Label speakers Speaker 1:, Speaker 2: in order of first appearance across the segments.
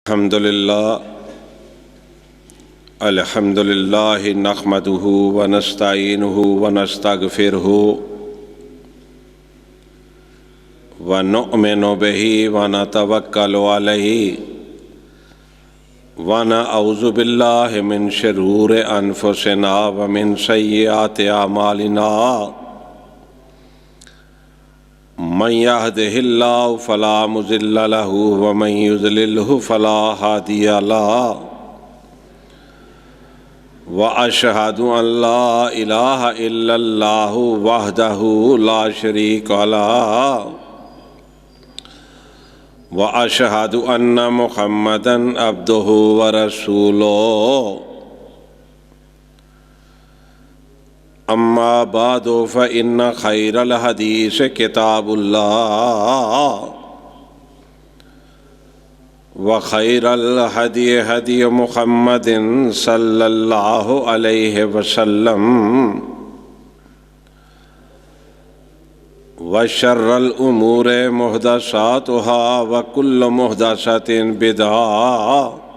Speaker 1: الحمد للہ نحمدہ ونستعینہ ونستغفرہ ونؤمن بہ ونتوکل علیہ ونعوذ باللہ من شرور انفسنا ومن سیئات اعمالنا من يهده الله فلا مضل له ومن يضلله فلا هادي له وأشهد أن لا إله إلا الله وحده لا شريك له وأشهد أن محمدا عبده ورسوله اما بعد فإن خير الحديث كتاب الله وخير الهدي هدي محمد صلى الله عليه وسلم وشر الأمور محدثاتها وكل محدثة بدعة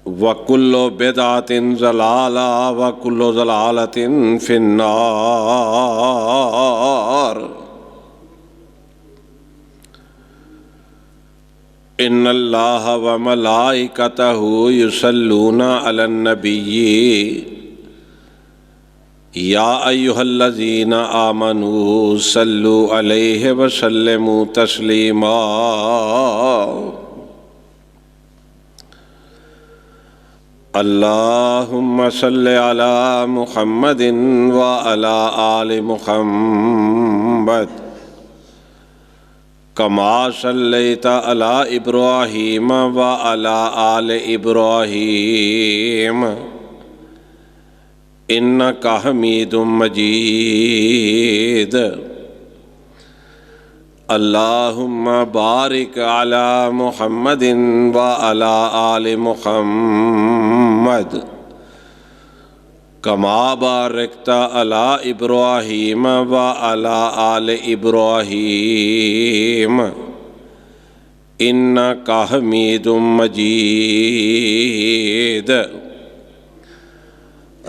Speaker 1: وَكُلُّ بِدْعَةٍ ضَلَالَةٍ وَكُلُّ ضَلَالَةٍ فِي النَّارِ إِنَّ اللَّهَ وَمَلَائِكَتَهُ يُصَلُّونَ عَلَى النَّبِيِّ يَا أَيُّهَا الَّذِينَ آمَنُوا صَلُّوا عَلَيْهِ وَسَلِّمُوا تَسْلِيمًا اللهم صل على محمد وعلى آل محمد كما صليت على إبراهيم وعلى آل إبراهيم إنك حميد مجيد اللهم بارك على محمد وعلى آل محمد كما باركت على إبراهيم وعلى آل إبراهيم إنك حميد مجيد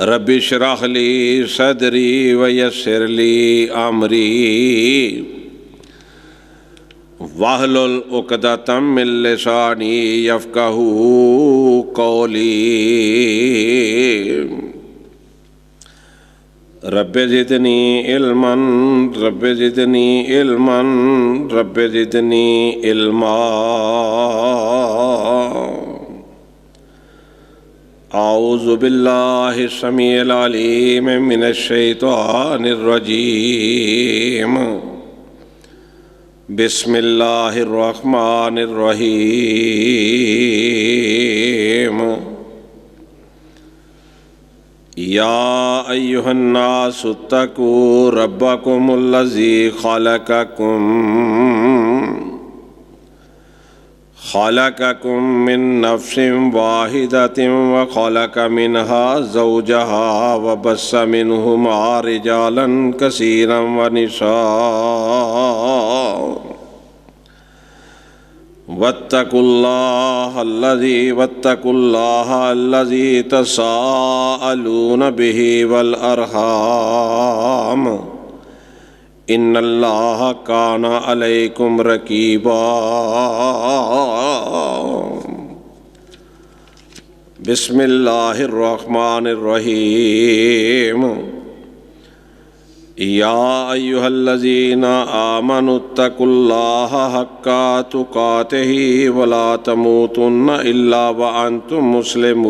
Speaker 1: رب اشرح لي صدري ويسر لي أمري واحلل عقدۃ من لسانی یفقہوا قولی رب زدنی علما رب زدنی علما رب زدنی علما اعوذ باللہ السمیع العلیم من الشیطان الرجیم بسم اللہ الرحمن الرحیم یا ایہا الناس اتقوا ربکم الذی خلقکم من نفس واحدۃ وخلق منها زوجها وبث منہما رجالا کثیرا ونساء واتقوا اللہ الذی تساءلون به والارحام ان اللہ کان علیکم رقیبا بسم اللہ الرحمن الرحیم یا ایہا الذین آمنوا اتقوا اللہ حق تقاتہ ولا تموتن الا وانتم مسلمون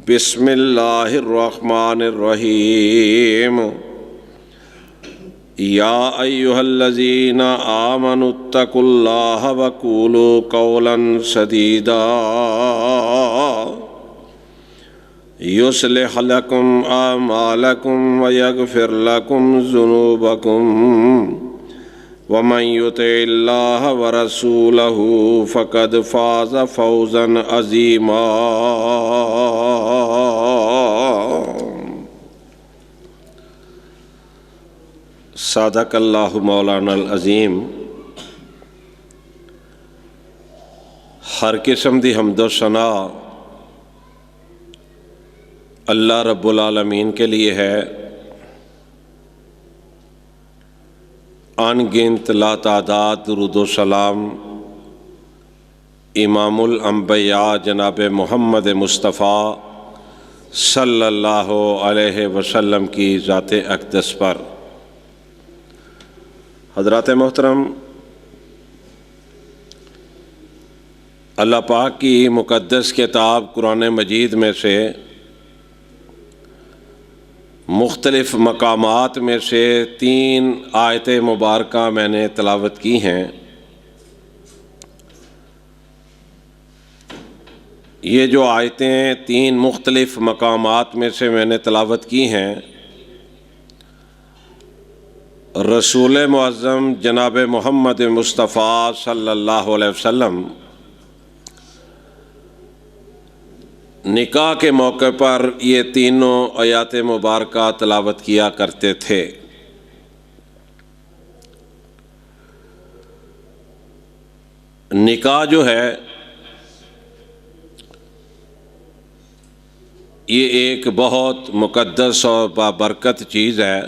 Speaker 1: بسم اللہ الرحمن الرحیم یا ایہا الذین آمنوا اتقوا اللہ وقولوا قولا سدیدا یصلح لکم اعمالکم ویغفر لکم ذنوبکم ومن يطع الله ورسوله فقد فاز فوزا عظيما. صادق اللہ مولانا العظیم۔ ہر قسم دی حمد و ثنا اللہ رب العالمین کے لیے ہے، ان گنت لا تعداد درود و سلام امام الانبیاء جناب محمد مصطفیٰ صلی اللہ علیہ وسلم کی ذات اقدس پر۔ حضرات محترم، اللہ پاک کی مقدس کتاب قرآن مجید میں سے مختلف مقامات میں سے 3 آیت مبارکہ میں نے تلاوت کی ہیں۔ یہ جو آیتیں 3 مختلف مقامات میں سے میں نے تلاوت کی ہیں، رسول معظم جناب محمد مصطفیٰ صلی اللہ علیہ وسلم نکاح کے موقع پر یہ تینوں آیات مبارکہ تلاوت کیا کرتے تھے۔ نکاح جو ہے یہ ایک بہت مقدس اور بابرکت چیز ہے،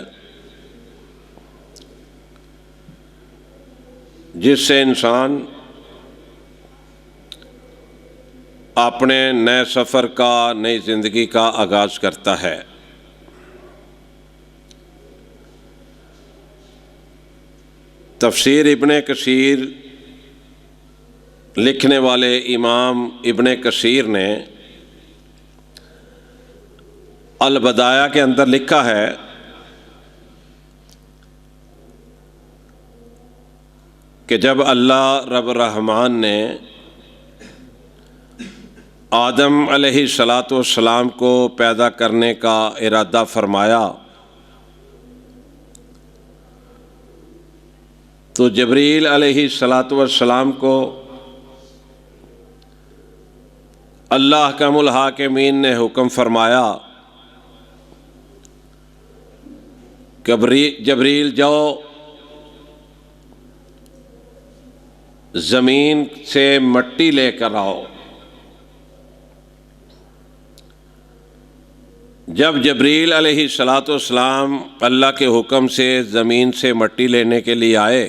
Speaker 1: جس سے انسان اپنے نئے سفر کا، نئی زندگی کا آغاز کرتا ہے۔ تفسیر ابن کثیر لکھنے والے امام ابن کثیر نے البدایہ کے اندر لکھا ہے کہ جب اللہ رب الرحمن نے آدم علیہ السلام کو پیدا کرنے کا ارادہ فرمایا تو جبریل علیہ السلام کو اللہ احکم الحاکمین نے حکم فرمایا، جبریل جاؤ زمین سے مٹی لے کر آؤ۔ جب جبریل علیہ السلام اللہ کے حکم سے زمین سے مٹی لینے کے لیے آئے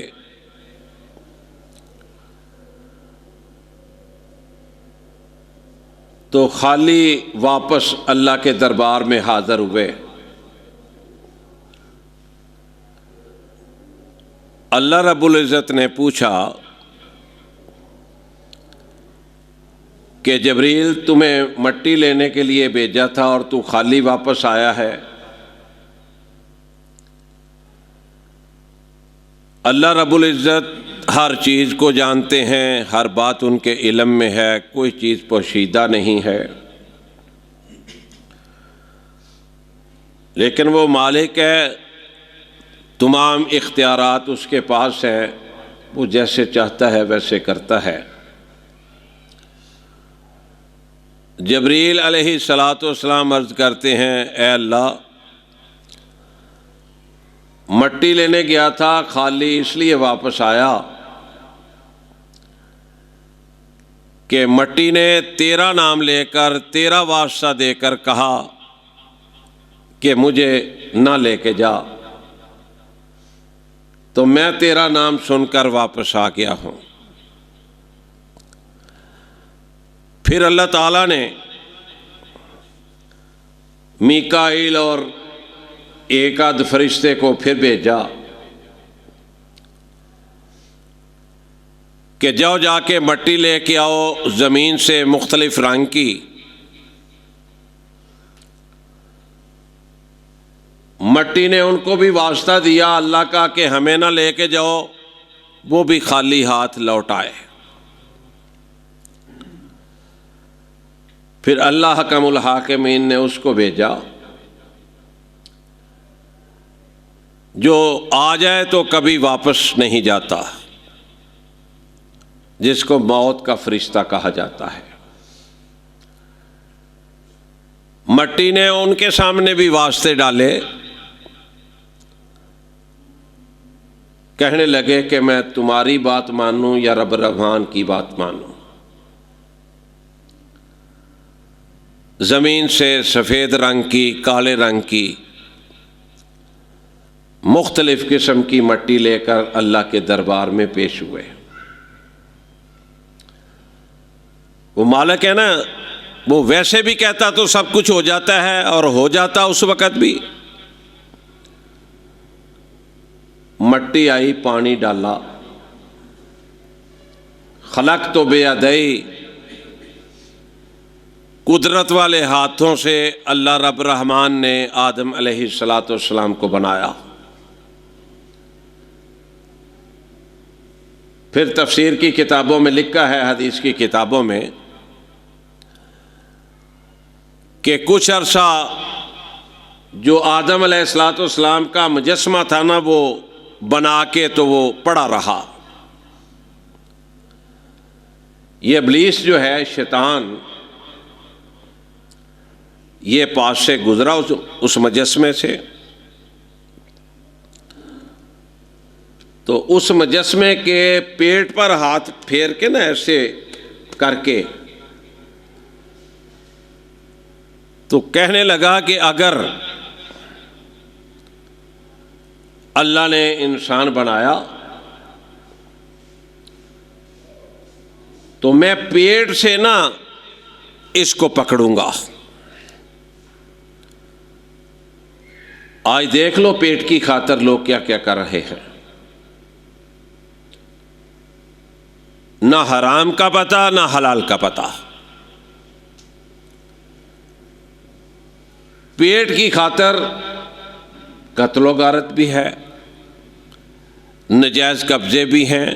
Speaker 1: تو خالی واپس اللہ کے دربار میں حاضر ہوئے۔ اللہ رب العزت نے پوچھا کہ جبریل تمہیں مٹی لینے کے لیے بھیجا تھا اور تو خالی واپس آیا ہے؟ اللہ رب العزت ہر چیز کو جانتے ہیں، ہر بات ان کے علم میں ہے، کوئی چیز پوشیدہ نہیں ہے، لیکن وہ مالک ہے، تمام اختیارات اس کے پاس ہیں، وہ جیسے چاہتا ہے ویسے کرتا ہے۔ جبریل علیہ السلام عرض کرتے ہیں، اے اللہ، مٹی لینے گیا تھا، خالی اس لیے واپس آیا کہ مٹی نے تیرا نام لے کر، تیرا واسطہ دے کر کہا کہ مجھے نہ لے کے جا، تو میں تیرا نام سن کر واپس آ گیا ہوں۔ پھر اللہ تعالیٰ نے میکائیل اور ایک آدھ فرشتے کو پھر بھیجا کہ جاؤ جا کے مٹی لے کے آؤ زمین سے مختلف رنگ کی۔ مٹی نے ان کو بھی واسطہ دیا اللہ کا کہ ہمیں نہ لے کے جاؤ، وہ بھی خالی ہاتھ لوٹ آئے۔ پھر اللہ حکم الحاکمین نے اس کو بھیجا جو آ جائے تو کبھی واپس نہیں جاتا، جس کو موت کا فرشتہ کہا جاتا ہے۔ مٹی نے ان کے سامنے بھی واسطے ڈالے کہنے لگے کہ میں تمہاری بات مانوں یا رب رحمان کی بات مانوں۔ زمین سے سفید رنگ کی، کالے رنگ کی مختلف قسم کی مٹی لے کر اللہ کے دربار میں پیش ہوئے۔ وہ مالک ہے نا، وہ ویسے بھی کہتا تو سب کچھ ہو جاتا ہے، اور ہو جاتا اس وقت بھی۔ مٹی آئی، پانی ڈالا، خلق تو بیدئی، قدرت والے ہاتھوں سے اللہ رب رحمان نے آدم علیہ السلام کو بنایا۔ پھر تفسیر کی کتابوں میں لکھا ہے، حدیث کی کتابوں میں، کہ کچھ عرصہ جو آدم علیہ السلام کا مجسمہ تھا نا، وہ بنا کے تو وہ پڑا رہا۔ یہ ابلیس جو ہے، شیطان، یہ پاس سے گزرا اس مجسمے سے، تو اس مجسمے کے پیٹ پر ہاتھ پھیر کے نا ایسے کر کے تو کہنے لگا کہ اگر اللہ نے انسان بنایا تو میں پیٹ سے نا اس کو پکڑوں گا۔ آج دیکھ لو پیٹ کی خاطر لوگ کیا کیا کر رہے ہیں۔ نہ حرام کا پتہ، نہ حلال کا پتہ۔ پیٹ کی خاطر قتل و غارت بھی ہے، نجائز قبضے بھی ہیں،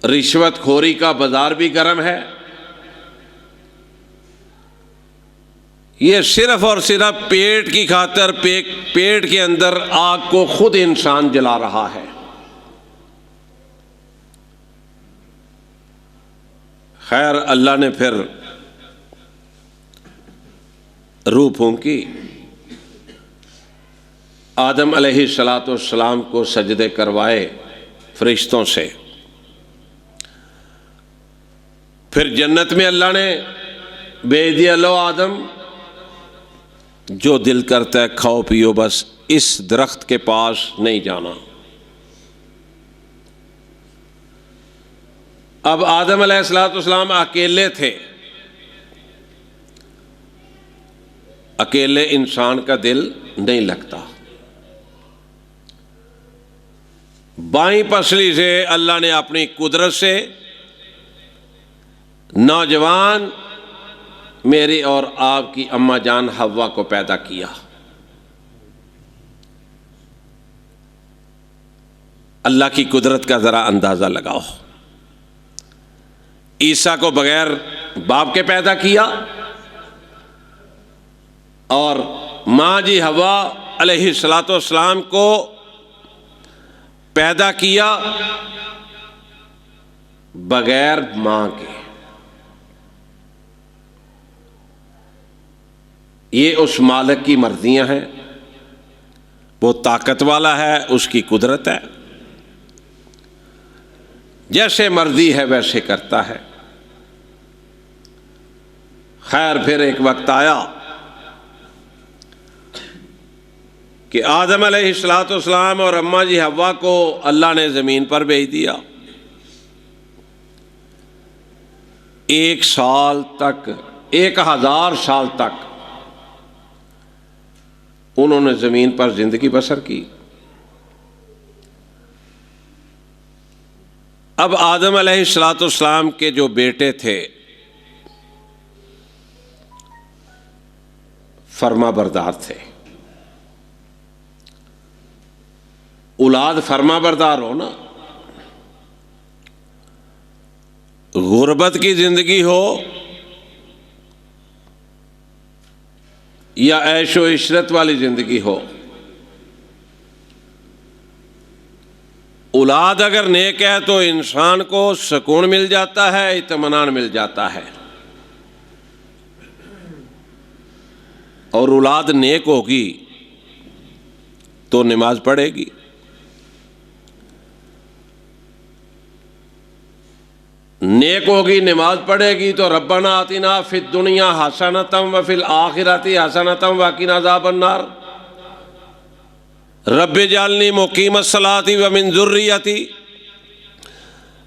Speaker 1: رشوت خوری کا بازار بھی گرم ہے۔ یہ صرف اور صرف پیٹ کی خاطر پیٹ کے اندر آگ کو خود انسان جلا رہا ہے۔ خیر، اللہ نے پھر روح پھونکی، آدم علیہ السلام کو سجدے کروائے فرشتوں سے۔ پھر جنت میں اللہ نے بھیج دیا، لو آدم، جو دل کرتا ہے کھاؤ پیو، بس اس درخت کے پاس نہیں جانا۔ اب آدم علیہ السلام اکیلے تھے۔ اکیلے انسان کا دل نہیں لگتا۔ بائیں پسلی سے اللہ نے اپنی قدرت سے نوجوان میری اور آپ کی اماں جان حوا کو پیدا کیا۔ اللہ کی قدرت کا ذرا اندازہ لگاؤ۔ عیسیٰ کو بغیر باپ کے پیدا کیا، اور ماں جی حوا علیہ السلام کو پیدا کیا بغیر ماں کے۔ یہ اس مالک کی مرضیاں ہیں، وہ طاقت والا ہے، اس کی قدرت ہے، جیسے مرضی ہے ویسے کرتا ہے۔ خیر، پھر ایک وقت آیا کہ آدم علیہ السلام اور اماں جی حوا کو اللہ نے زمین پر بھیج دیا۔ 1000 سال تک انہوں نے زمین پر زندگی بسر کی۔ اب آدم علیہ السلام کے جو بیٹے تھے فرما بردار تھے۔ اولاد فرما بردار ہو نا، غربت کی زندگی ہو یا عیش و عشرت والی زندگی ہو، اولاد اگر نیک ہے تو انسان کو سکون مل جاتا ہے، اطمینان مل جاتا ہے۔ اور اولاد نیک ہوگی تو نماز پڑھے گی، نیک ہوگی، نماز پڑھے گی تو ربنا آتنا فی الدنیا حسنۃ وفی الآخرۃ حسنۃ وقنا عذاب النار، رب اجعلنی مقیم الصلاۃ ومن ذریتی،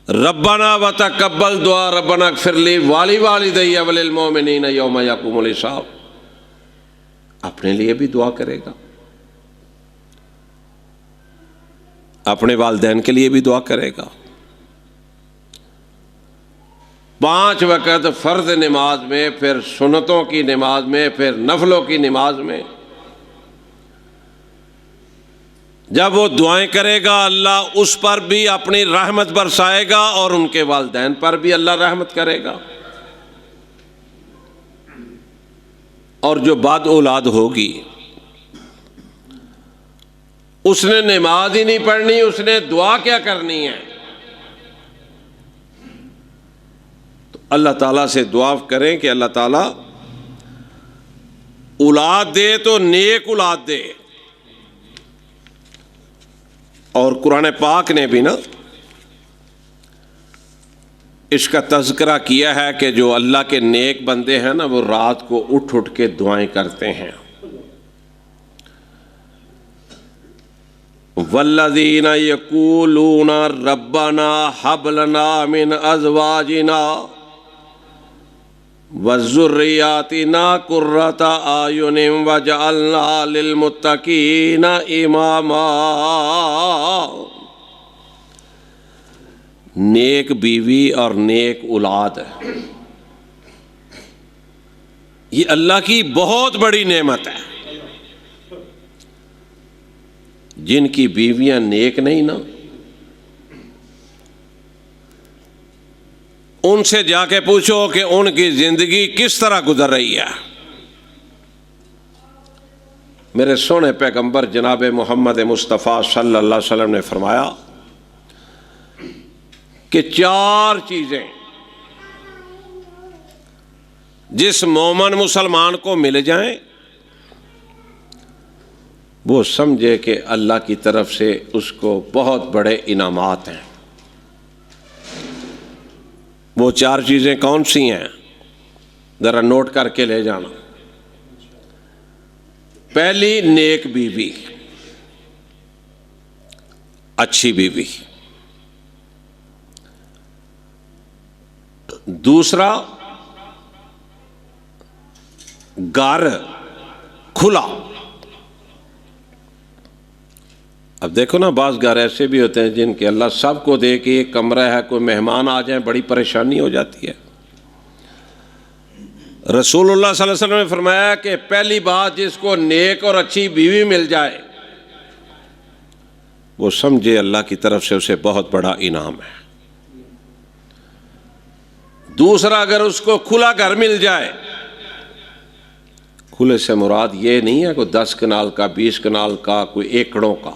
Speaker 1: ربنا وتقبل دعا، ربنا اغفر لی ولوالدی وللمؤمنین یوم یقوم الحساب. اپنے لیے بھی دعا کرے گا، اپنے والدین کے لیے بھی دعا کرے گا. 5 وقت فرض نماز میں، پھر سنتوں کی نماز میں، پھر نفلوں کی نماز میں جب وہ دعائیں کرے گا اللہ اس پر بھی اپنی رحمت برسائے گا اور ان کے والدین پر بھی اللہ رحمت کرے گا. اور جو بعد اولاد ہوگی اس نے نماز ہی نہیں پڑھنی، اس نے دعا کیا کرنی ہے؟ تو اللہ تعالیٰ سے دعا کریں کہ اللہ تعالیٰ اولاد دے تو نیک اولاد دے. اور قرآن پاک نے بھی نا اس کا تذکرہ کیا ہے کہ جو اللہ کے نیک بندے ہیں نا وہ رات کو اٹھ اٹھ کے دعائیں کرتے ہیں. والذین یقولون ربنا ھب لنا من ازواجنا وذریاتنا قرۃ اعین واجعلنا للمتقین اماما. نیک بیوی اور نیک اولاد یہ اللہ کی بہت بڑی نعمت ہے. جن کی بیویاں نیک نہیں نا ان سے جا کے پوچھو کہ ان کی زندگی کس طرح گزر رہی ہے. میرے سونے پیغمبر جناب محمد مصطفیٰ صلی اللہ علیہ وسلم نے فرمایا کہ 4 چیزیں جس مومن مسلمان کو مل جائیں وہ سمجھے کہ اللہ کی طرف سے اس کو بہت بڑے انعامات ہیں. وہ 4 چیزیں کون سی ہیں؟ ذرا نوٹ کر کے لے جانا. پہلی، نیک بیوی، اچھی بیوی. دوسرا، گھر کھلا. اب دیکھو نا بعض گھر ایسے بھی ہوتے ہیں جن کے اللہ سب کو دے کے ایک کمرہ ہے، کوئی مہمان آ جائیں بڑی پریشانی ہو جاتی ہے. رسول اللہ صلی اللہ علیہ وسلم نے فرمایا کہ پہلی بات جس کو نیک اور اچھی بیوی مل جائے وہ سمجھے اللہ کی طرف سے اسے بہت بڑا انعام ہے. دوسرا، اگر اس کو کھلا گھر مل جائے، کھلے سے مراد یہ نہیں ہے کوئی 10 کنال کا، 20 کنال کا، کوئی ایکڑوں کا.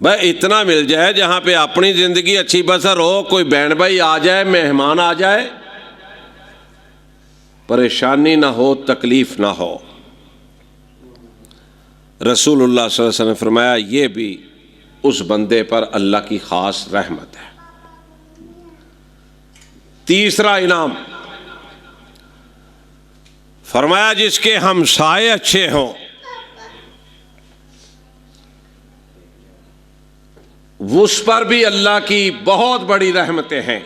Speaker 1: بھائی اتنا مل جائے جہاں پہ اپنی زندگی اچھی بسر ہو، کوئی بہن بھائی آ جائے، مہمان آ جائے، پریشانی نہ ہو، تکلیف نہ ہو. رسول اللہ صلی اللہ علیہ وسلم نے فرمایا یہ بھی اس بندے پر اللہ کی خاص رحمت ہے. تیسرا انعام فرمایا جس کے ہمسائے اچھے ہوں اس پر بھی اللہ کی بہت بڑی رحمتیں ہیں.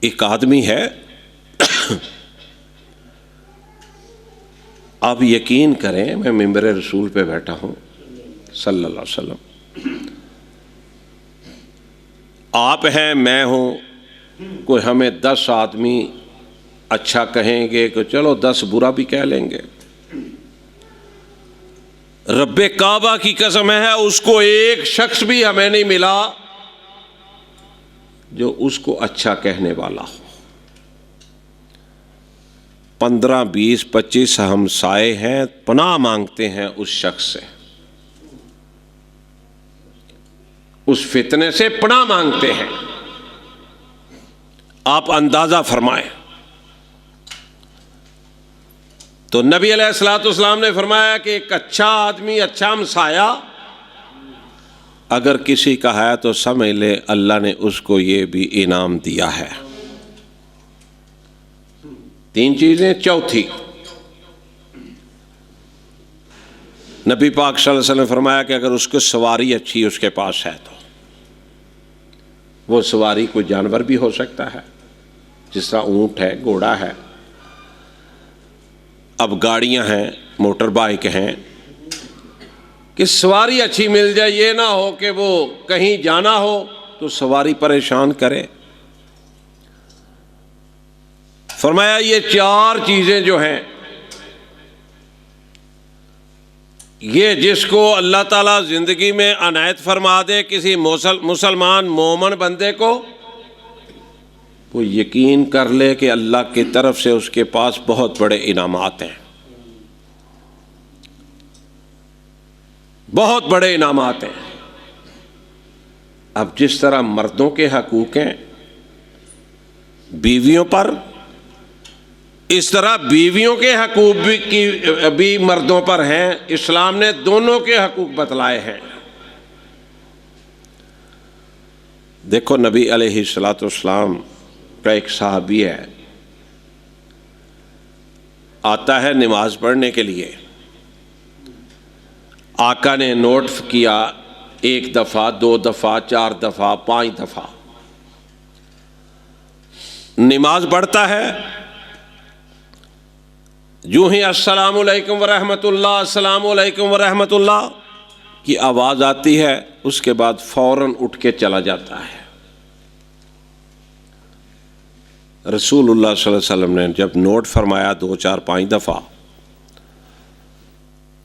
Speaker 1: ایک آدمی ہے، آپ یقین کریں میں ممبر رسول پہ بیٹھا ہوں صلی اللہ علیہ وسلم، آپ ہیں، میں ہوں، کوئی ہمیں 10 آدمی اچھا کہیں گے کہ چلو 10 برا بھی کہہ لیں گے. رب کعبہ کی قسم ہے اس کو ایک شخص بھی ہمیں نہیں ملا جو اس کو اچھا کہنے والا ہو. 15 20 25 ہمسائے ہیں، پناہ مانگتے ہیں اس شخص سے، اس فتنے سے پناہ مانگتے ہیں. آپ اندازہ فرمائیں. تو نبی علیہ الصلوۃ والسلام نے فرمایا کہ ایک اچھا آدمی، اچھا ہمسایہ اگر کسی کا ہے تو سمجھ لے اللہ نے اس کو یہ بھی انعام دیا ہے۔ 3 چیزیں۔ چوتھی، نبی پاک صلی اللہ علیہ وسلم نے فرمایا کہ اگر اس کو سواری اچھی اس کے پاس ہے تو وہ سواری کوئی جانور بھی ہو سکتا ہے، جس طرح اونٹ ہے، گھوڑا ہے، اب گاڑیاں ہیں، موٹر بائک ہیں، کہ سواری اچھی مل جائے، یہ نہ ہو کہ وہ کہیں جانا ہو تو سواری پریشان کرے۔ فرمایا یہ 4 چیزیں جو ہیں، یہ جس کو اللہ تعالیٰ زندگی میں عنایت فرما دے کسی مسلمان مومن بندے کو، وہ یقین کر لے کہ اللہ کی طرف سے اس کے پاس بہت بڑے انعامات ہیں، بہت بڑے انعامات ہیں۔ اب جس طرح مردوں کے حقوق ہیں بیویوں پر، اس طرح بیویوں کے حقوق بھی مردوں پر ہیں۔ اسلام نے دونوں کے حقوق بتلائے ہیں۔ دیکھو نبی علیہ الصلوۃ والسلام کا ایک صحابی ہے، آتا ہے نماز پڑھنے کے لیے، آقا نے نوٹ کیا 1 دفعہ، 2 دفعہ، 4 دفعہ، 5 دفعہ نماز پڑھتا ہے، جو ہی السلام علیکم ورحمۃ اللہ، السلام علیکم ورحمۃ اللہ کی آواز آتی ہے، اس کے بعد فوراً اٹھ کے چلا جاتا ہے۔ رسول اللہ صلی اللہ علیہ وسلم نے جب نوٹ فرمایا 2، 4، 5 دفعہ،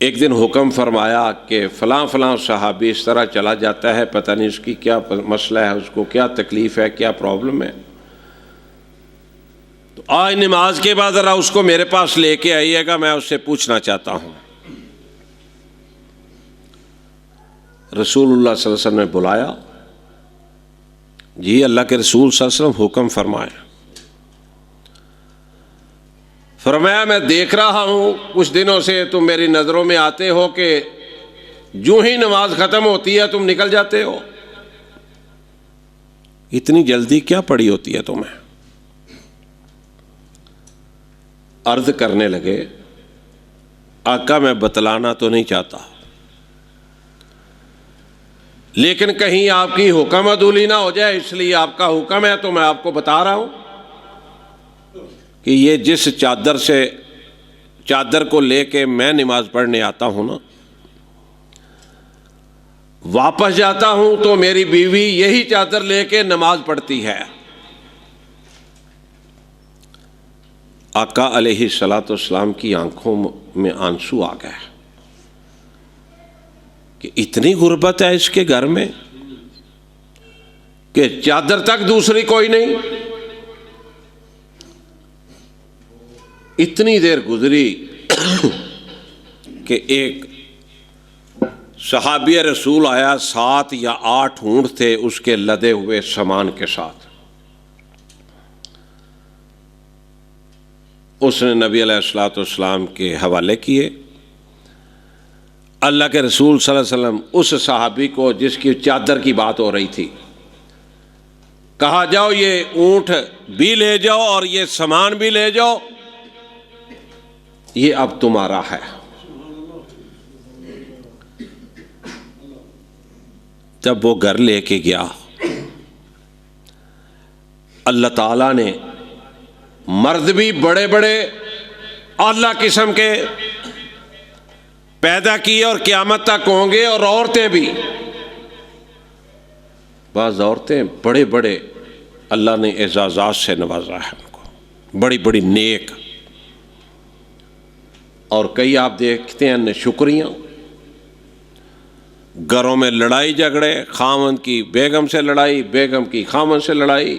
Speaker 1: ایک دن حکم فرمایا کہ فلاں فلاں صحابی اس طرح چلا جاتا ہے، پتہ نہیں اس کی کیا مسئلہ ہے، اس کو کیا تکلیف ہے، کیا پرابلم ہے، تو آج نماز کے بعد ذرا اس کو میرے پاس لے کے آئیے گا، میں اس سے پوچھنا چاہتا ہوں۔ رسول اللہ صلی اللہ علیہ وسلم نے بلایا، جی اللہ کے رسول صلی اللہ علیہ وسلم حکم فرمائے۔ فرمایا میں دیکھ رہا ہوں کچھ دنوں سے تم میری نظروں میں آتے ہو کہ جو ہی نماز ختم ہوتی ہے تم نکل جاتے ہو، اتنی جلدی کیا پڑی ہوتی ہے تمہیں؟ عرض کرنے لگے آقا میں بتلانا تو نہیں چاہتا، لیکن کہیں آپ کی حکم عدولی نہ ہو جائے، اس لیے آپ کا حکم ہے تو میں آپ کو بتا رہا ہوں کہ یہ جس چادر کو لے کے میں نماز پڑھنے آتا ہوں نا، واپس جاتا ہوں تو میری بیوی یہی چادر لے کے نماز پڑھتی ہے۔ آقا علیہ الصلوۃ والسلام کی آنکھوں میں آنسو آ گئے کہ اتنی غربت ہے اس کے گھر میں کہ چادر تک دوسری کوئی نہیں۔ اتنی دیر گزری کہ ایک صحابی رسول آیا، 7 یا 8 اونٹ تھے اس کے لدے ہوئے سامان کے ساتھ، اس نے نبی علیہ الصلوۃ والسلام کے حوالے کیے۔ اللہ کے رسول صلی اللہ علیہ وسلم اس صحابی کو جس کی چادر کی بات ہو رہی تھی، کہا جاؤ یہ اونٹ بھی لے جاؤ اور یہ سامان بھی لے جاؤ، یہ اب تمہارا ہے۔ جب وہ گھر لے کے گیا، اللہ تعالیٰ نے مرد بھی بڑے بڑے اعلیٰ قسم کے پیدا کیے اور قیامت تک ہوں گے، اور عورتیں بھی، بعض عورتیں بڑے بڑے اللہ نے اعزازات سے نوازا ہے ان کو، بڑی بڑی نیک، اور کئی آپ دیکھتے ہیں شکریاں، گھروں میں لڑائی جھگڑے، خاوند کی بیگم سے لڑائی، بیگم کی خاوند سے لڑائی،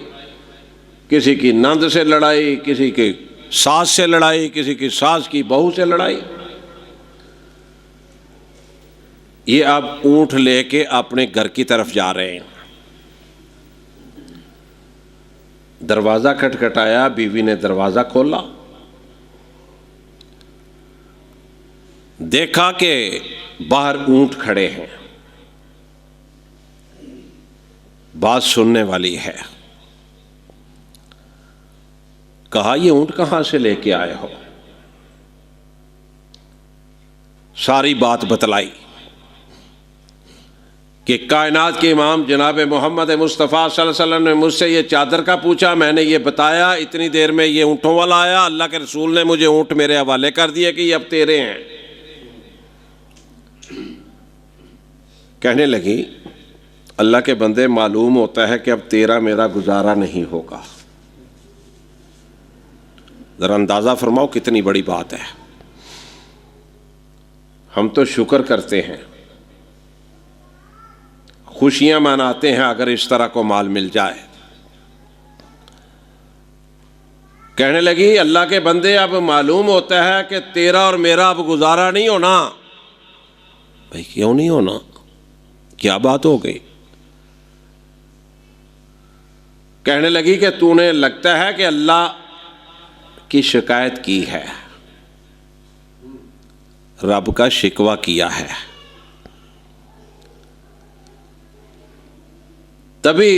Speaker 1: کسی کی نند سے لڑائی، کسی کی ساس سے لڑائی، کسی کی ساس کی بہو سے لڑائی۔ یہ اب اونٹ لے کے اپنے گھر کی طرف جا رہے ہیں، دروازہ کھٹکھٹایا، بیوی نے دروازہ کھولا، دیکھا کہ باہر اونٹ کھڑے ہیں، بات سننے والی ہے۔ کہا یہ اونٹ کہاں سے لے کے آئے ہو؟ ساری بات بتلائی کہ کائنات کے امام جناب محمد مصطفیٰ صلی اللہ علیہ وسلم نے مجھ سے یہ چادر کا پوچھا، میں نے یہ بتایا، اتنی دیر میں یہ اونٹوں والا آیا، اللہ کے رسول نے مجھے اونٹ میرے حوالے کر دیے کہ یہ اب تیرے ہیں۔ کہنے لگی اللہ کے بندے، معلوم ہوتا ہے کہ اب تیرا میرا گزارا نہیں ہوگا۔ ذرا اندازہ فرماؤ کتنی بڑی بات ہے۔ ہم تو شکر کرتے ہیں، خوشیاں مناتے ہیں اگر اس طرح کو مال مل جائے۔ کہنے لگی اللہ کے بندے اب معلوم ہوتا ہے کہ تیرا اور میرا اب گزارا نہیں ہونا۔ بھائی کیوں نہیں ہونا؟ کیا بات ہو گئی؟ کہنے لگی کہ تو نے لگتا ہے کہ اللہ کی شکایت کی ہے، رب کا شکوہ کیا ہے، تبھی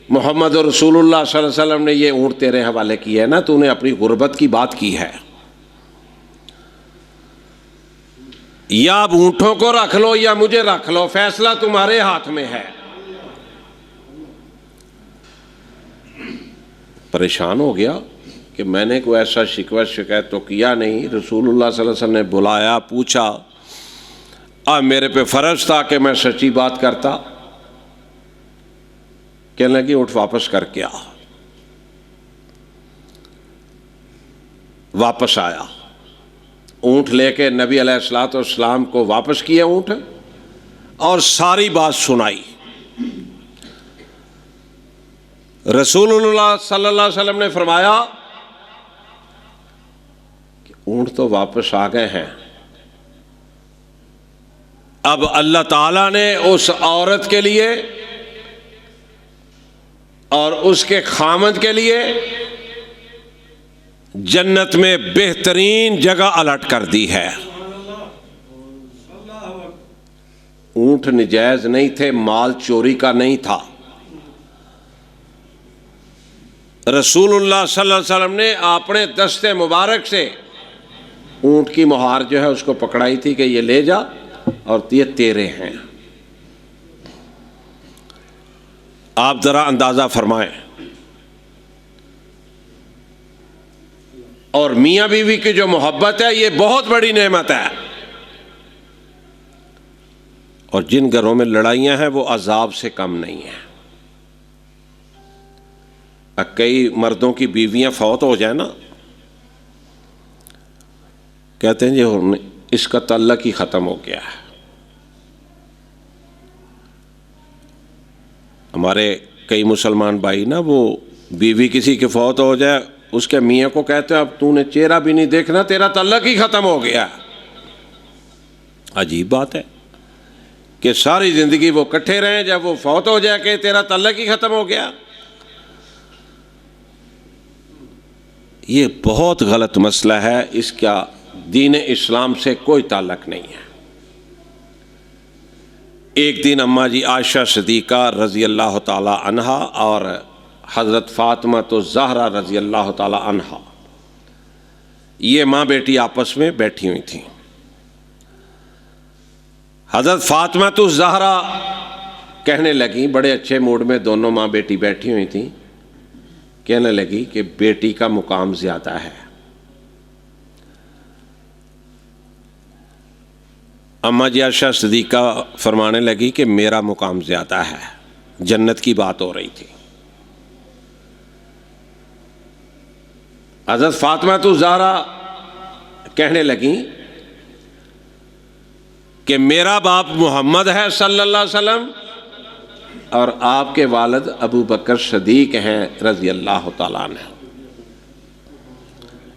Speaker 1: محمد رسول اللہ صلی اللہ علیہ وسلم نے یہ اونٹ تیرے حوالے کی ہے نا، تو نے اپنی غربت کی بات کی ہے۔ یا اب اونٹوں کو رکھ لو یا مجھے رکھ لو، فیصلہ تمہارے ہاتھ میں ہے۔ پریشان ہو گیا کہ میں نے کوئی ایسا شکوہ شکایت تو کیا نہیں، رسول اللہ صلی اللہ علیہ وسلم نے بلایا، پوچھا، اب میرے پہ فرض تھا کہ میں سچی بات کرتا۔ کہنے لگی اونٹ واپس کر کے آ۔ واپس آیا، اونٹ لے کے نبی علیہ الصلوۃ والسلام کو واپس کیا اونٹ، اور ساری بات سنائی۔ رسول اللہ صلی اللہ علیہ وسلم نے فرمایا کہ اونٹ تو واپس آ گئے ہیں، اب اللہ تعالیٰ نے اس عورت کے لیے اور اس کے خامد کے لیے جنت میں بہترین جگہ الٹ کر دی ہے۔ اونٹ نجائز نہیں تھے، مال چوری کا نہیں تھا۔ رسول اللہ صلی اللہ علیہ وسلم نے اپنے دست مبارک سے اونٹ کی مہار جو ہے اس کو پکڑائی تھی کہ یہ لے جا اور یہ تیرے ہیں۔ آپ ذرا اندازہ فرمائیں۔ اور میاں بیوی کی جو محبت ہے یہ بہت بڑی نعمت ہے، اور جن گھروں میں لڑائیاں ہیں وہ عذاب سے کم نہیں ہیں۔ کئی مردوں کی بیویاں فوت ہو جائیں نا، کہتے ہیں جی اس کا تعلق ہی ختم ہو گیا ہے۔ ہمارے کئی مسلمان بھائی نا، وہ بیوی کسی کی فوت ہو جائے اس کے میاں کو کہتے ہیں اب تو نے چہرہ بھی نہیں دیکھنا، تیرا تعلق ہی ختم ہو گیا۔ عجیب بات ہے کہ ساری زندگی وہ کٹھے رہیں، جب وہ فوت ہو جائے کہ تیرا تعلق ہی ختم ہو گیا۔ یہ بہت غلط مسئلہ ہے، اس کا دین اسلام سے کوئی تعلق نہیں ہے۔ ایک دن اماں جی عائشہ صدیقہ رضی اللہ تعالی عنہا اور حضرت فاطمہ الزہرا رضی اللہ تعالی عنہا، یہ ماں بیٹی آپس میں بیٹھی ہوئی تھیں۔ حضرت فاطمہ الزہرا کہنے لگیں، بڑے اچھے موڈ میں دونوں ماں بیٹی بیٹھی ہوئی تھیں، کہنے لگی کہ بیٹی کا مقام زیادہ ہے۔ اماں جی عائشہ صدیقہ فرمانے لگی کہ میرا مقام زیادہ ہے، جنت کی بات ہو رہی تھی۔ حضرت فاطمہ الزہرا کہنے لگیں کہ میرا باپ محمد ہے صلی اللہ علیہ وسلم، اور آپ کے والد ابو بکر صدیق ہیں رضی اللہ تعالیٰ عنہ،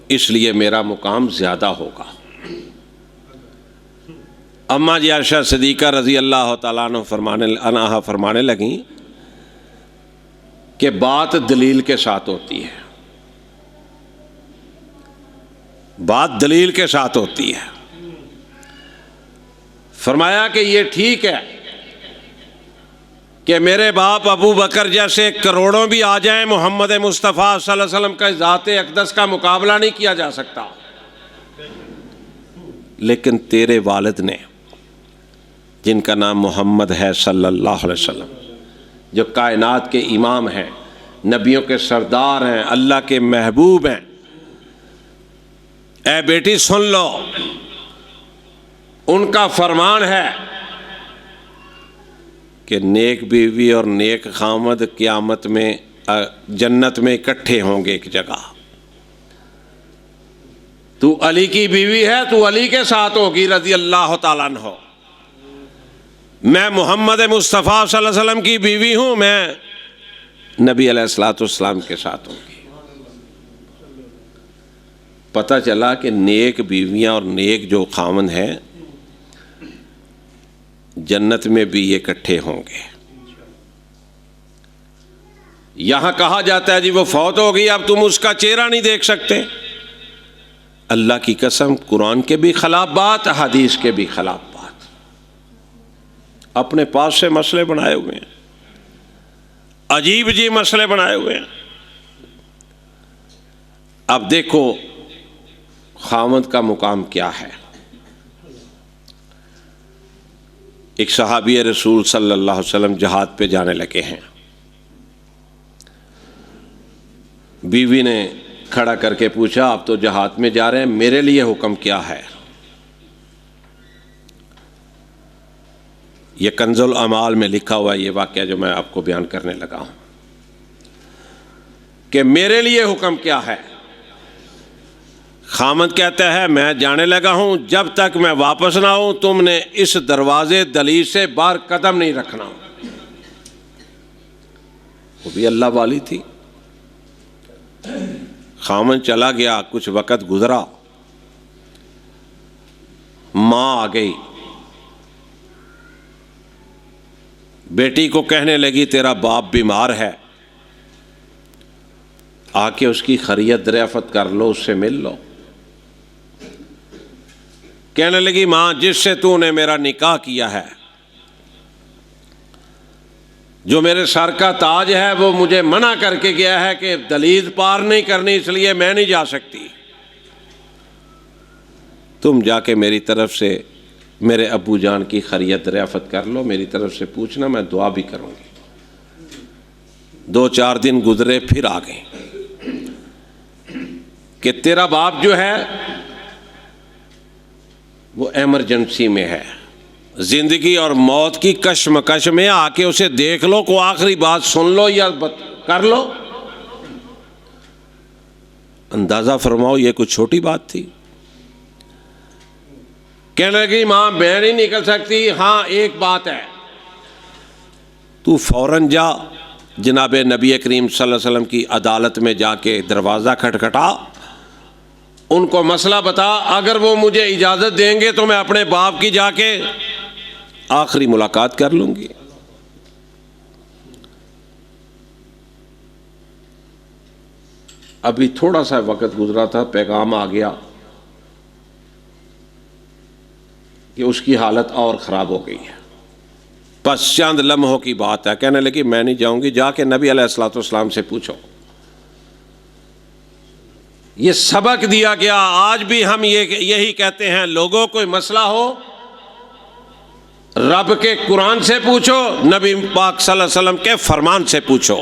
Speaker 1: اس لیے میرا مقام زیادہ ہوگا۔ اماں جی عائشہ صدیقہ رضی اللہ تعالیٰ عنہ فرمانے لگیں کہ بات دلیل کے ساتھ ہوتی ہے، بات دلیل کے ساتھ ہوتی ہے۔ فرمایا کہ یہ ٹھیک ہے کہ میرے باپ ابو بکر جیسے کروڑوں بھی آ جائیں، محمد مصطفیٰ صلی اللہ علیہ وسلم کا ذات اقدس کا مقابلہ نہیں کیا جا سکتا. لیکن تیرے والد نے، جن کا نام محمد ہے صلی اللہ علیہ وسلم، جو کائنات کے امام ہیں، نبیوں کے سردار ہیں، اللہ کے محبوب ہیں، اے بیٹی سن لو، ان کا فرمان ہے کہ نیک بیوی اور نیک خامد قیامت میں جنت میں اکٹھے ہوں گے ایک جگہ. تو علی کی بیوی ہے، تو علی کے ساتھ ہوگی رضی اللہ تعالیٰ عنہ. میں محمد مصطفیٰ صلی اللہ علیہ وسلم کی بیوی ہوں، میں نبی علیہ الصلوۃ والسلام کے ساتھ ہوں گی. پتہ چلا کہ نیک بیویاں اور نیک جو خاوند ہیں جنت میں بھی یہ اکٹھے ہوں گے. یہاں کہا جاتا ہے جی وہ فوت ہو گئی، اب تم اس کا چہرہ نہیں دیکھ سکتے. اللہ کی قسم، قرآن کے بھی خلاف بات، حدیث کے بھی خلاف بات. اپنے پاس سے مسئلے بنائے ہوئے ہیں، عجیب عجیب مسئلے بنائے ہوئے ہیں. اب دیکھو خاوند کا مقام کیا ہے. ایک صحابی رسول صلی اللہ علیہ وسلم جہاد پہ جانے لگے ہیں. بیوی نے کھڑا کر کے پوچھا، آپ تو جہاد میں جا رہے ہیں، میرے لیے حکم کیا ہے؟ یہ کنز الاعمال میں لکھا ہوا ہے یہ واقعہ جو میں آپ کو بیان کرنے لگا ہوں کہ میرے لیے حکم کیا ہے. خامد کہتا ہے میں جانے لگا ہوں، جب تک میں واپس نہ ہوں تم نے اس دروازے دہلیز سے باہر قدم نہیں رکھنا. وہ بھی اللہ والی تھی. خامد چلا گیا، کچھ وقت گزرا، ماں آ گئی، بیٹی کو کہنے لگی تیرا باپ بیمار ہے، آ کے اس کی خیریت دریافت کر لو، اس سے مل لو. کہنے لگی ماں جس سے تو نے میرا نکاح کیا ہے، جو میرے سر کا تاج ہے، وہ مجھے منع کر کے گیا ہے کہ دہلیز پار نہیں کرنی، اس لیے میں نہیں جا سکتی. تم جا کے میری طرف سے میرے ابو جان کی خیریت دریافت کر لو، میری طرف سے پوچھنا، میں دعا بھی کروں گی. 2-4 دن گزرے، پھر آ گئے کہ تیرا باپ جو ہے وہ ایمرجنسی میں ہے، زندگی اور موت کی کشمکش میں، آ کے اسے دیکھ لو، کو آخری بات سن لو یا کر لو. اندازہ فرماؤ یہ کوئی چھوٹی بات تھی. کہنے لگی ماں میں نہیں نکل سکتی، ہاں ایک بات ہے، تو فوراً جا جناب نبی کریم صلی اللہ علیہ وسلم کی عدالت میں جا کے دروازہ کھٹکھٹا، ان کو مسئلہ بتا، اگر وہ مجھے اجازت دیں گے تو میں اپنے باپ کی جا کے آخری ملاقات کر لوں گی. ابھی تھوڑا سا وقت گزرا تھا، پیغام آ گیا کہ اس کی حالت اور خراب ہو گئی ہے. بس چند لمحوں کی بات ہے. کہنے لگی میں نہیں جاؤں گی، جا کے نبی علیہ الصلوۃ والسلام سے پوچھو. یہ سبق دیا گیا. آج بھی ہم یہی کہتے ہیں، لوگوں کوئی مسئلہ ہو رب کے قرآن سے پوچھو، نبی پاک صلی اللہ علیہ وسلم کے فرمان سے پوچھو.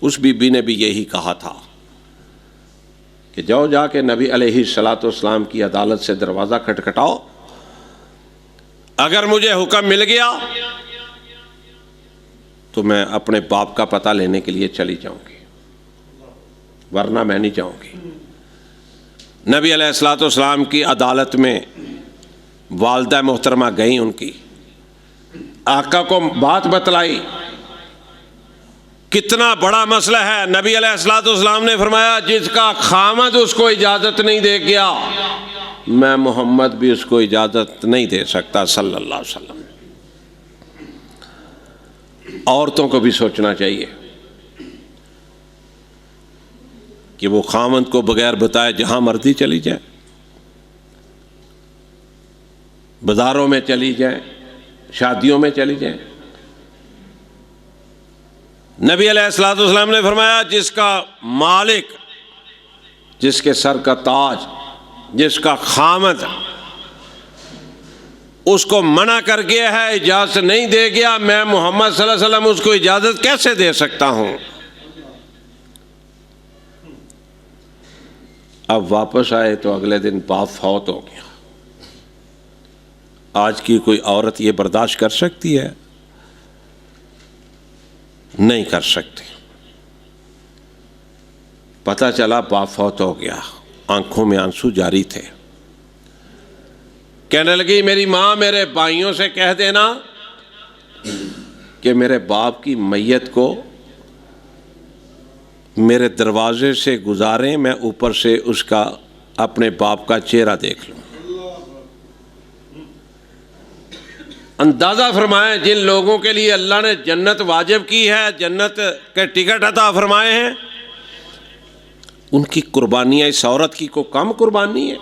Speaker 1: اس بی بی نے بھی یہی کہا تھا کہ جاؤ جا کے نبی علیہ الصلوۃ والسلام کی عدالت سے دروازہ کھٹکھٹاؤ، اگر مجھے حکم مل گیا تو میں اپنے باپ کا پتہ لینے کے لیے چلی جاؤں گی، ورنہ میں نہیں جاؤں گی. نبی علیہ الصلوۃ والسلام کی عدالت میں والدہ محترمہ گئیں، ان کی آقا کو بات بتلائی، کتنا بڑا مسئلہ ہے. نبی علیہ الصلوۃ والسلام نے فرمایا جس کا خامد اس کو اجازت نہیں دے گیا، میں محمد بھی اس کو اجازت نہیں دے سکتا صلی اللہ علیہ وسلم. عورتوں کو بھی سوچنا چاہیے کہ وہ خامد کو بغیر بتائے جہاں مرضی چلی جائیں، بازاروں میں چلی جائیں، شادیوں میں چلی جائیں، نبی علیہ الصلوۃ والسلام نے فرمایا جس کا مالک، جس کے سر کا تاج، جس کا خامد اس کو منع کر گیا ہے، اجازت نہیں دے گیا، میں محمد صلی اللہ علیہ وسلم اس کو اجازت کیسے دے سکتا ہوں؟ اب واپس آئے تو اگلے دن باپ فوت ہو گیا۔ آج کی کوئی عورت یہ برداشت کر سکتی ہے؟ نہیں کر سکتی۔ پتہ چلا باپ فوت ہو گیا، آنکھوں میں آنسو جاری تھے۔ کہنے لگی میری ماں میرے بھائیوں سے کہہ دینا کہ میرے باپ کی میت کو میرے دروازے سے گزاریں، میں اوپر سے اس کا اپنے باپ کا چہرہ دیکھ لوں۔ اندازہ فرمائیں جن لوگوں کے لیے اللہ نے جنت واجب کی ہے، جنت کے ٹکٹ عطا فرمائے ہیں، ان کی قربانیاں اس عورت کی کو کم قربانی ہے؟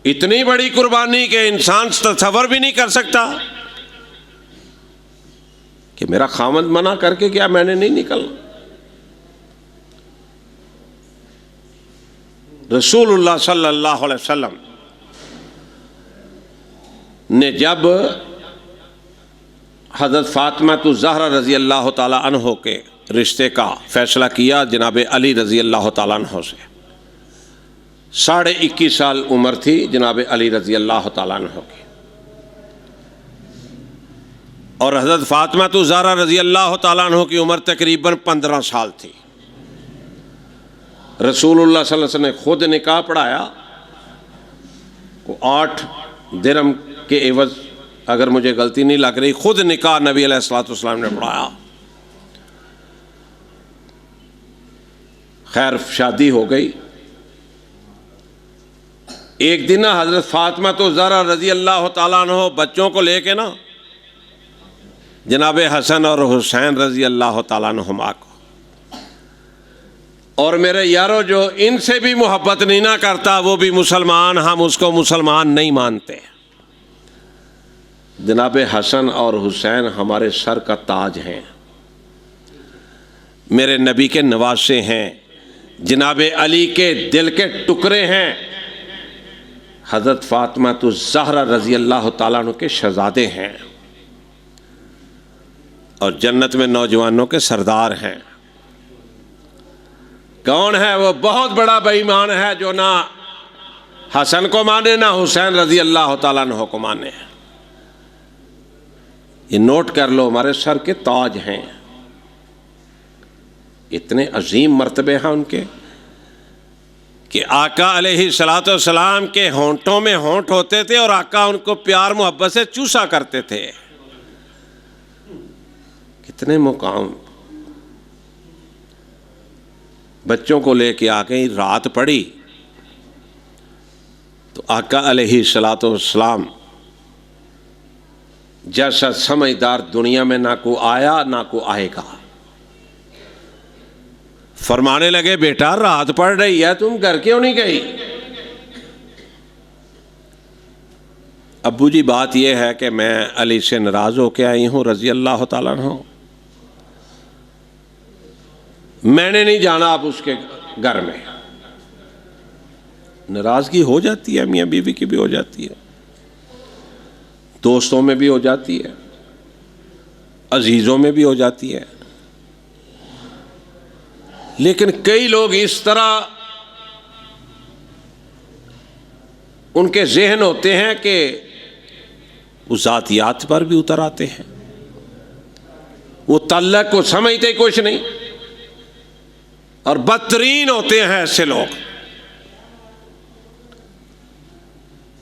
Speaker 1: اتنی بڑی قربانی کہ انسان تصور بھی نہیں کر سکتا کہ میرا خامد منع کر کے کیا میں نے نہیں نکلنا۔ رسول اللہ صلی اللہ علیہ وسلم نے جب حضرت فاطمہ الزہرا رضی اللہ تعالیٰ عنہ کے رشتے کا فیصلہ کیا جناب علی رضی اللہ تعالیٰ عنہ سے، 21.5 سال عمر تھی جناب علی رضی اللہ تعالیٰ عنہ کی، اور حضرت فاطمہ الزہرا رضی اللہ تعالیٰ عنہ کی عمر تقریباً 15 سال تھی۔ رسول اللہ صلی اللہ علیہ وسلم نے خود نکاح پڑھایا، 8 درہم کے عوض، اگر مجھے غلطی نہیں لگ رہی، خود نکاح نبی علیہ الصلوۃ والسلام نے پڑھایا۔ خیر شادی ہو گئی۔ ایک دن حضرت فاطمہ الزہرا رضی اللہ تعالیٰ عنہ بچوں کو لے کے نا جناب حسن اور حسین رضی اللہ تعالیٰ عنہما کو، اور میرے یارو جو ان سے بھی محبت نہیں نہ کرتا وہ بھی مسلمان، ہم اس کو مسلمان نہیں مانتے۔ جناب حسن اور حسین ہمارے سر کا تاج ہیں، میرے نبی کے نواسے ہیں، جناب علی کے دل کے ٹکڑے ہیں، حضرت فاطمہ الزہرا رضی اللہ تعالیٰ عنہ کے شہزادے ہیں، اور جنت میں نوجوانوں کے سردار ہیں۔ کون ہے وہ؟ بہت بڑا بے ایمان ہے جو نہ حسن کو مانے نہ حسین رضی اللہ تعالیٰ عنہ کو مانے۔ یہ نوٹ کر لو، ہمارے سر کے تاج ہیں، اتنے عظیم مرتبے ہیں ان کے کہ آقا علیہ الصلوۃ والسلام کے ہونٹوں میں ہونٹ ہوتے تھے اور آقا ان کو پیار محبت سے چوسا کرتے تھے۔ کتنے مقام۔ بچوں کو لے کے آ گئی، رات پڑی تو آقا علیہ الصلوۃ والسلام جیسا سمجھدار دنیا میں نہ کو آیا نہ کو آئے گا، فرمانے لگے بیٹا رات پڑ رہی ہے تم گھر کیوں نہیں گئی؟ ابو جی بات یہ ہے کہ میں علی سے ناراض ہو کے آئی ہوں رضی اللہ تعالیٰ عنہ، میں نے نہیں جانا اب اس کے گھر میں۔ ناراضگی ہو جاتی ہے، میاں بیوی کی بھی ہو جاتی ہے، دوستوں میں بھی ہو جاتی ہے، عزیزوں میں بھی ہو جاتی ہے، لیکن کئی لوگ اس طرح ان کے ذہن ہوتے ہیں کہ وہ ذاتیات پر بھی اتر آتے ہیں، وہ تعلق کو سمجھتے کچھ نہیں، اور بدترین ہوتے ہیں ایسے لوگ۔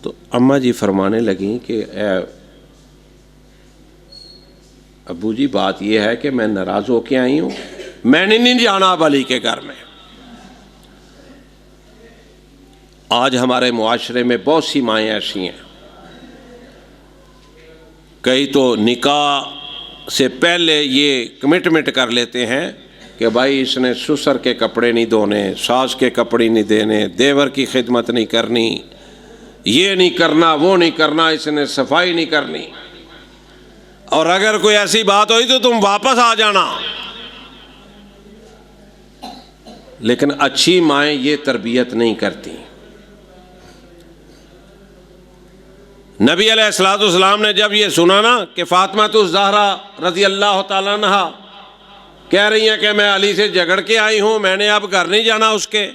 Speaker 1: تو اماں جی فرمانے لگیں کہ اے ابو جی بات یہ ہے کہ میں ناراض ہو کے آئی ہوں، میں نے نہیں جانا اب علی کے گھر میں۔ آج ہمارے معاشرے میں بہت سی مائیں ایسی ہیں، کئی تو نکاح سے پہلے یہ کمٹمنٹ کر لیتے ہیں کہ بھائی اس نے سسر کے کپڑے نہیں دھونے، ساس کے کپڑے نہیں دینے، دیور کی خدمت نہیں کرنی، یہ نہیں کرنا وہ نہیں کرنا، اس نے صفائی نہیں کرنی۔ اور اگر کوئی ایسی بات ہوئی تو تم واپس آ جانا. لیکن اچھی مائیں یہ تربیت نہیں کرتی. نبی علیہ الصلوۃ والسلام نے جب یہ سنا نا کہ فاطمہ الزہرا رضی اللہ تعالیٰ عنہا کہہ رہی ہیں کہ میں علی سے جھگڑ کے آئی ہوں، میں نے اب گھر نہیں جانا اس کے،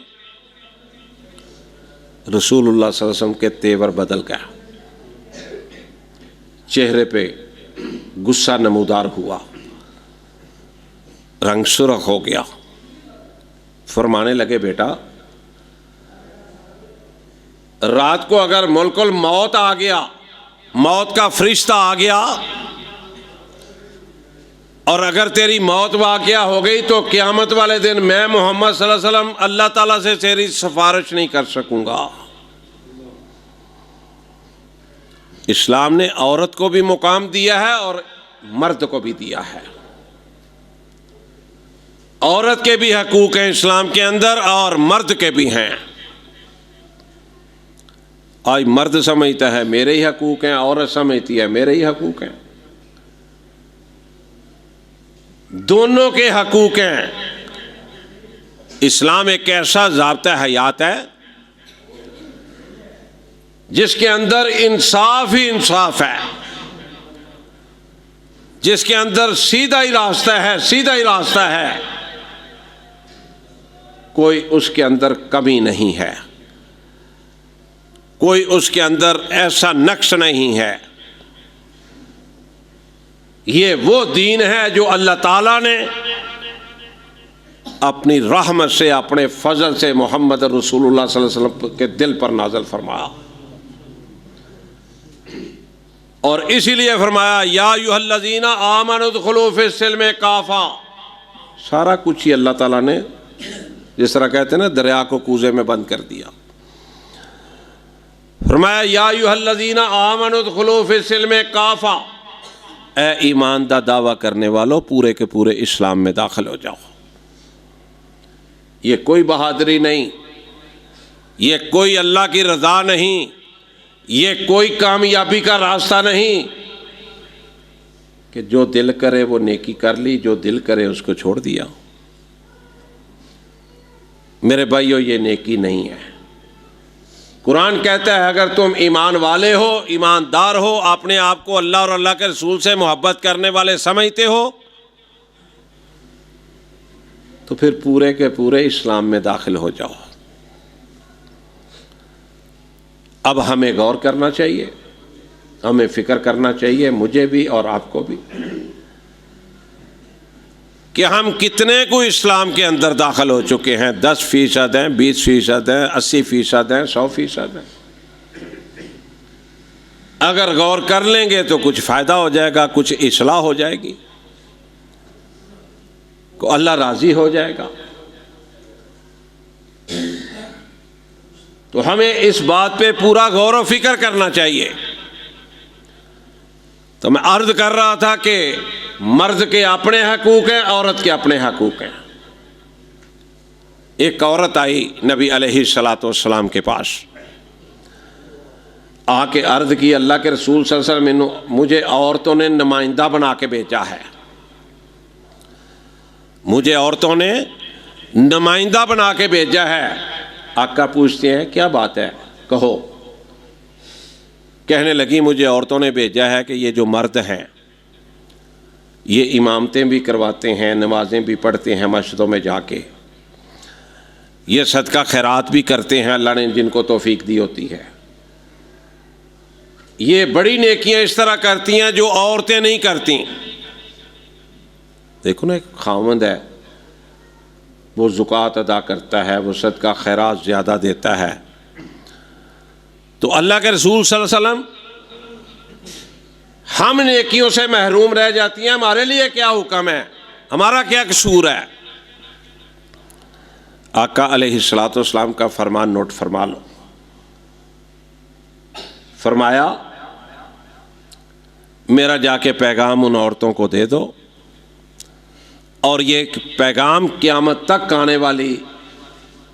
Speaker 1: رسول اللہ صلی اللہ علیہ وسلم کے تیور بدل گیا، چہرے پہ غصہ نمودار ہوا، رنگ سرخ ہو گیا. فرمانے لگے بیٹا رات کو اگر ملک الموت آ گیا، موت کا فرشتہ آ گیا، اور اگر تیری موت واقعہ ہو گئی تو قیامت والے دن میں محمد صلی اللہ علیہ وسلم اللہ تعالیٰ سے تیری سفارش نہیں کر سکوں گا. اسلام نے عورت کو بھی مقام دیا ہے اور مرد کو بھی دیا ہے. عورت کے بھی حقوق ہیں اسلام کے اندر اور مرد کے بھی ہیں. آج مرد سمجھتا ہے میرے ہی حقوق ہیں، عورت سمجھتی ہے میرے ہی حقوق ہیں. دونوں کے حقوق ہیں. اسلام ایک ایسا ضابطہ حیات ہے جس کے اندر انصاف ہی انصاف ہے، جس کے اندر سیدھا ہی راستہ ہے، سیدھا ہی راستہ ہے، کوئی اس کے اندر کمی نہیں ہے، کوئی اس کے اندر ایسا نقص نہیں ہے. یہ وہ دین ہے جو اللہ تعالیٰ نے اپنی رحمت سے، اپنے فضل سے محمد رسول اللہ صلی اللہ علیہ وسلم کے دل پر نازل فرمایا. اور اسی لیے فرمایا یا ایھا الذین آمنوا ادخلوا فی السلم کافہ. سارا کچھ ہی اللہ تعالیٰ نے جس طرح کہتے ہیں نا دریا کو کوزے میں بند کر دیا. فرمایا یا ایھا الذین آمنوا ادخلوا فی السلم کافہ، اے ایمان دا دعویٰ کرنے والو پورے کے پورے اسلام میں داخل ہو جاؤ. یہ کوئی بہادری نہیں، یہ کوئی اللہ کی رضا نہیں، یہ کوئی کامیابی کا راستہ نہیں کہ جو دل کرے وہ نیکی کر لی، جو دل کرے اس کو چھوڑ دیا. میرے بھائیو یہ نیکی نہیں ہے. قرآن کہتا ہے اگر تم ایمان والے ہو، ایماندار ہو، اپنے آپ کو اللہ اور اللہ کے رسول سے محبت کرنے والے سمجھتے ہو، تو پھر پورے کے پورے اسلام میں داخل ہو جاؤ. اب ہمیں غور کرنا چاہیے، ہمیں فکر کرنا چاہیے، مجھے بھی اور آپ کو بھی، کہ ہم کتنے کو اسلام کے اندر داخل ہو چکے ہیں. 10% ہیں، 20% ہیں، 80% ہیں، 100% ہیں. اگر غور کر لیں گے تو کچھ فائدہ ہو جائے گا، کچھ اصلاح ہو جائے گی، کو اللہ راضی ہو جائے گا. تو ہمیں اس بات پہ پورا غور و فکر کرنا چاہیے. تو میں عرض کر رہا تھا کہ مرد کے اپنے حقوق ہیں، عورت کے اپنے حقوق ہیں. ایک عورت آئی نبی علیہ الصلوۃ والسلام کے پاس، آ کے عرض کی اللہ کے رسول صلی اللہ علیہ وسلم مجھے عورتوں نے نمائندہ بنا کے بھیجا ہے، مجھے عورتوں نے نمائندہ بنا کے بھیجا ہے. آقا پوچھتے ہیں کیا بات ہے، کہو. کہنے لگی مجھے عورتوں نے بھیجا ہے کہ یہ جو مرد ہیں یہ امامتیں بھی کرواتے ہیں، نمازیں بھی پڑھتے ہیں مسجدوں میں جا کے، یہ صدقہ خیرات بھی کرتے ہیں اللہ نے جن کو توفیق دی ہوتی ہے، یہ بڑی نیکیاں اس طرح کرتی ہیں جو عورتیں نہیں کرتی. دیکھو نا ایک خاوند ہے، وہ زکوٰۃ ادا کرتا ہے، وہ صدقہ خیرات زیادہ دیتا ہے، تو اللہ کے رسول صلی اللہ علیہ وسلم ہم نیکیوں سے محروم رہ جاتی ہیں، ہمارے لیے کیا حکم ہے، ہمارا کیا قصور ہے. آقا علیہ الصلوۃ والسلام کا فرمان نوٹ فرما لو. فرمایا میرا جا کے پیغام ان عورتوں کو دے دو، اور یہ پیغام قیامت تک آنے والی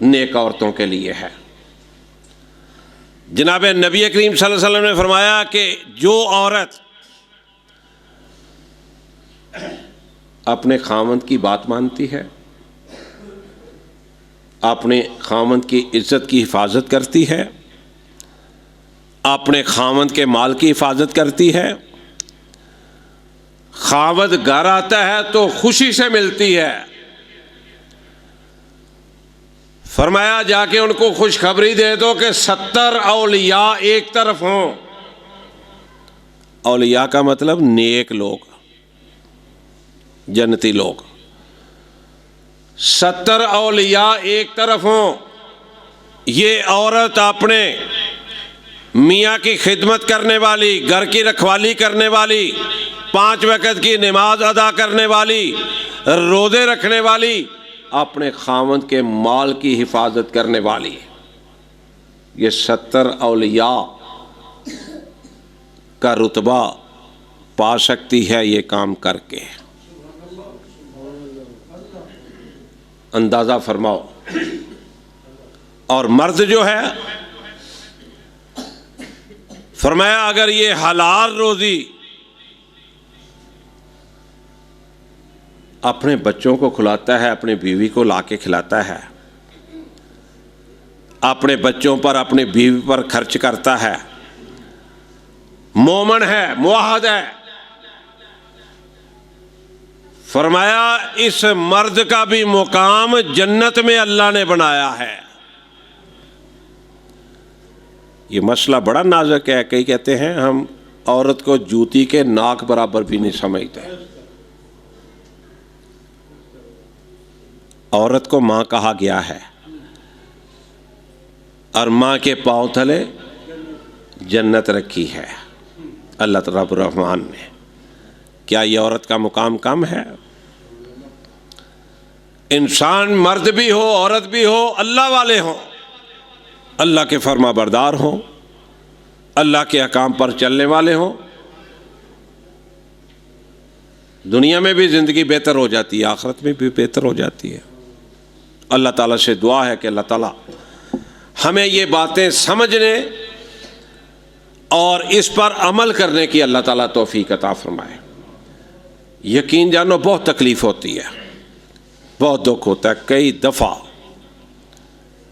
Speaker 1: نیک عورتوں کے لیے ہے. جناب نبی کریم صلی اللہ علیہ وسلم نے فرمایا کہ جو عورت اپنے خاوند کی بات مانتی ہے، اپنے خاوند کی عزت کی حفاظت کرتی ہے، اپنے خاوند کے مال کی حفاظت کرتی ہے، خاوند گھر آتا ہے تو خوشی سے ملتی ہے، فرمایا جا کے ان کو خوشخبری دے دو کہ 70 اولیاء ایک طرف ہوں۔ اولیاء کا مطلب نیک لوگ، جنتی لوگ۔ 70 اولیاء ایک طرف ہوں۔ یہ عورت اپنے میاں کی خدمت کرنے والی، گھر کی رکھوالی کرنے والی، 5 وقت کی نماز ادا کرنے والی، روزے رکھنے والی، اپنے خاوند کے مال کی حفاظت کرنے والی، یہ 70 اولیاء کا رتبہ پا سکتی ہے یہ کام کر کے۔ اندازہ فرماؤ۔ اور مرد جو ہے، فرمایا اگر یہ حلال روزی اپنے بچوں کو کھلاتا ہے، اپنی بیوی کو لا کے کھلاتا ہے، اپنے بچوں پر اپنی بیوی پر خرچ کرتا ہے، مومن ہے، موحد ہے، فرمایا اس مرد کا بھی مقام جنت میں اللہ نے بنایا ہے۔ یہ مسئلہ بڑا نازک ہے، کئی کہتے ہیں ہم عورت کو جوتی کے ناک برابر بھی نہیں سمجھتے۔ عورت کو ماں کہا گیا ہے، اور ماں کے پاؤں تلے جنت رکھی ہے اللہ رب الرحمن نے۔ کیا یہ عورت کا مقام کم ہے؟ انسان مرد بھی ہو، عورت بھی ہو، اللہ والے ہوں، اللہ کے فرما بردار ہوں، اللہ کے احکام پر چلنے والے ہوں، دنیا میں بھی زندگی بہتر ہو جاتی ہے، آخرت میں بھی بہتر ہو جاتی ہے۔ اللہ تعالیٰ سے دعا ہے کہ اللہ تعالیٰ ہمیں یہ باتیں سمجھنے اور اس پر عمل کرنے کی اللہ تعالیٰ توفیق عطا فرمائے۔ یقین جانو بہت تکلیف ہوتی ہے، بہت دکھ ہوتا ہے۔ کئی دفعہ،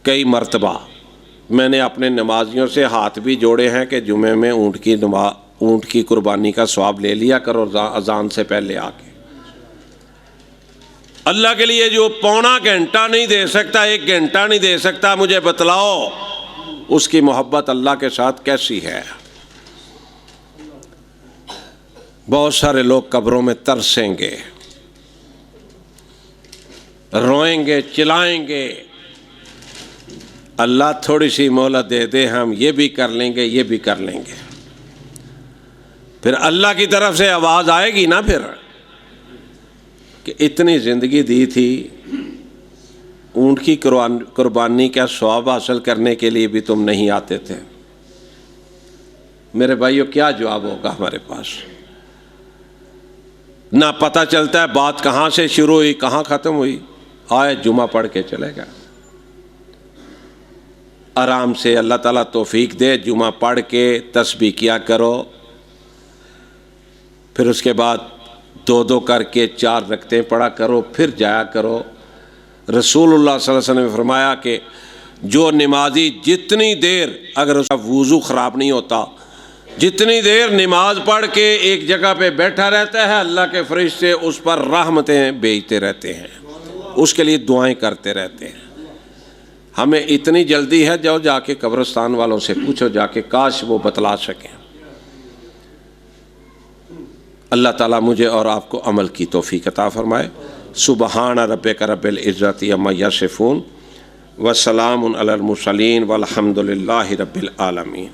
Speaker 1: کئی مرتبہ میں نے اپنے نمازیوں سے ہاتھ بھی جوڑے ہیں کہ جمعے میں اونٹ کی قربانی کا ثواب لے لیا کرو اذان سے پہلے آ کے۔ اللہ کے لیے جو پونا گھنٹہ نہیں دے سکتا، 1 گھنٹہ نہیں دے سکتا، مجھے بتلاؤ اس کی محبت اللہ کے ساتھ کیسی ہے؟ بہت سارے لوگ قبروں میں ترسیں گے، روئیں گے، چلائیں گے، اللہ تھوڑی سی مہلت دے دے، ہم یہ بھی کر لیں گے، یہ بھی کر لیں گے۔ پھر اللہ کی طرف سے آواز آئے گی نا پھر کہ اتنی زندگی دی تھی، اونٹ کی قربانی کا ثواب حاصل کرنے کے لیے بھی تم نہیں آتے تھے۔ میرے بھائیو کیا جواب ہوگا ہمارے پاس؟ نہ پتہ چلتا ہے بات کہاں سے شروع ہوئی کہاں ختم ہوئی۔ آئے جمعہ پڑھ کے چلے گا، آرام سے اللہ تعالیٰ توفیق دے، جمعہ پڑھ کے تسبیح کیا کرو، پھر اس کے بعد 2 کر کے 4 رکعتیں پڑھا کرو، پھر جایا کرو۔ رسول اللہ صلی اللہ علیہ وسلم نے فرمایا کہ جو نمازی جتنی دیر، اگر اس کا وضو خراب نہیں ہوتا، جتنی دیر نماز پڑھ کے ایک جگہ پہ بیٹھا رہتا ہے، اللہ کے فرشتے اس پر رحمتیں بھیجتے رہتے ہیں، اس کے لیے دعائیں کرتے رہتے ہیں۔ ہمیں اتنی جلدی ہے، جاؤ جا کے قبرستان والوں سے پوچھو جا کے، کاش وہ بتلا سکیں۔ اللہ تعالیٰ مجھے اور آپ کو عمل کی توفیق عطا فرمائے۔ سبحان ربک رب العزت عما یصفون وسلام علی المرسلین والحمد للہ رب العالمین۔